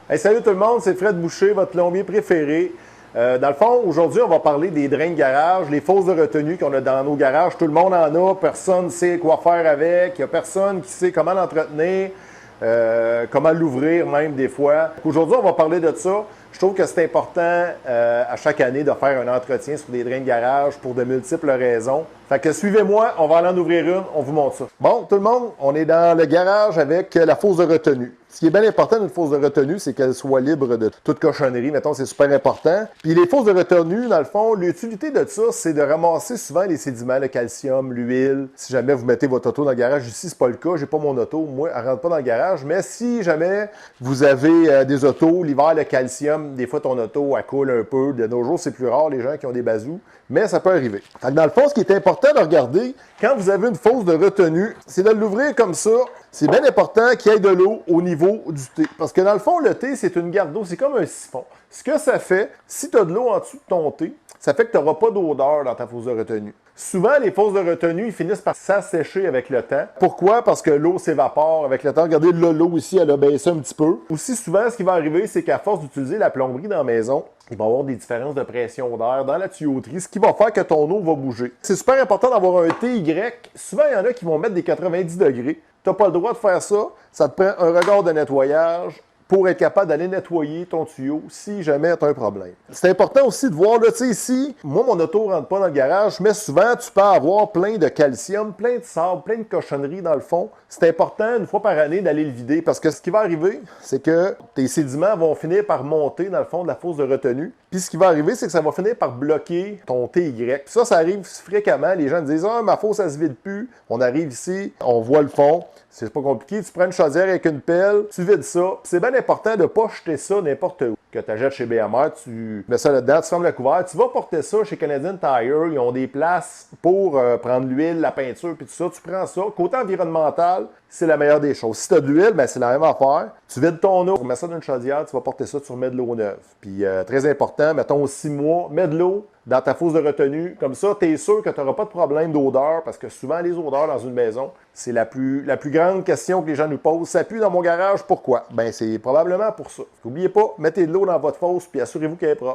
Hey, salut tout le monde, c'est Fred Boucher, votre plombier préféré. Dans le fond, aujourd'hui, on va parler des drains de garage, les fosses de retenue qu'on a dans nos garages. Tout le monde en a, personne ne sait quoi faire avec, il n'y a personne qui sait comment l'entretenir, comment l'ouvrir même des fois. Aujourd'hui, on va parler de ça. Je trouve que c'est important à chaque année de faire un entretien sur des drains de garage pour de multiples raisons. Fait que suivez-moi, on va aller en ouvrir une, on vous montre ça. Bon, tout le monde, on est dans le garage avec la fosse de retenue. Ce qui est bien important d'une fosse de retenue, c'est qu'elle soit libre de toute cochonnerie. Mettons, c'est super important. Puis les fosses de retenue, dans le fond, l'utilité de ça, c'est de ramasser souvent les sédiments, le calcium, l'huile. Si jamais vous mettez votre auto dans le garage, ici, c'est pas le cas. J'ai pas mon auto. Moi, elle rentre pas dans le garage. Mais si jamais vous avez des autos, l'hiver, le calcium, des fois, ton auto, elle coule un peu. De nos jours, c'est plus rare, les gens qui ont des bazous. Mais ça peut arriver. Fait que dans le fond, ce qui est important de regarder, quand vous avez une fosse de retenue, c'est de l'ouvrir comme ça. C'est bien important qu'il y ait de l'eau au niveau du thé. Parce que dans le fond, le thé, c'est une garde d'eau, c'est comme un siphon. Ce que ça fait, si tu as de l'eau en dessous de ton thé, ça fait que tu n'auras pas d'odeur dans ta fosse de retenue. Souvent, les fosses de retenue, ils finissent par s'assécher avec le temps. Pourquoi? Parce que l'eau s'évapore avec le temps. Regardez, là, l'eau ici, elle a baissé un petit peu. Aussi, souvent, ce qui va arriver, c'est qu'à force d'utiliser la plomberie dans la maison, il va y avoir des différences de pression d'air dans la tuyauterie, ce qui va faire que ton eau va bouger. C'est super important d'avoir un TY. Souvent, il y en a qui vont mettre des 90 degrés. Tu n'as pas le droit de faire ça. Ça te prend un regard de nettoyage pour être capable d'aller nettoyer ton tuyau si jamais tu as un problème. C'est important aussi de voir, là, tu sais, ici, moi, mon auto ne rentre pas dans le garage, mais souvent, tu peux avoir plein de calcium, plein de sable, plein de cochonneries dans le fond. C'est important, une fois par année, d'aller le vider parce que ce qui va arriver, c'est que tes sédiments vont finir par monter dans le fond de la fosse de retenue. Puis ce qui va arriver, c'est que ça va finir par bloquer ton TY. Puis ça arrive fréquemment. Les gens disent « Ah, ma fosse, elle se vide plus. » On arrive ici, on voit le fond. C'est pas compliqué. Tu prends une chaudière avec une pelle, tu vides ça. C'est bien important de ne pas jeter ça n'importe où. Que tu achètes chez BMR, tu mets ça là-dedans, tu fermes le couvert. Tu vas porter ça chez Canadian Tire. Ils ont des places pour prendre l'huile, la peinture, puis tout ça. Tu prends ça. Côté environnemental, c'est la meilleure des choses. Si tu as de l'huile, ben, c'est la même affaire. Tu vides ton eau, tu remets ça dans une chaudière, tu vas porter ça, tu remets de l'eau neuve. Puis très important, mettons 6 mois, mets de l'eau dans ta fosse de retenue. Comme ça, tu es sûr que tu n'auras pas de problème d'odeur, parce que souvent, les odeurs dans une maison, c'est la plus grande question que les gens nous posent. Ça pue dans mon garage, pourquoi? Ben, c'est probablement pour ça. N'oubliez pas, mettez de l'eau dans votre fosse, puis assurez-vous qu'elle est propre.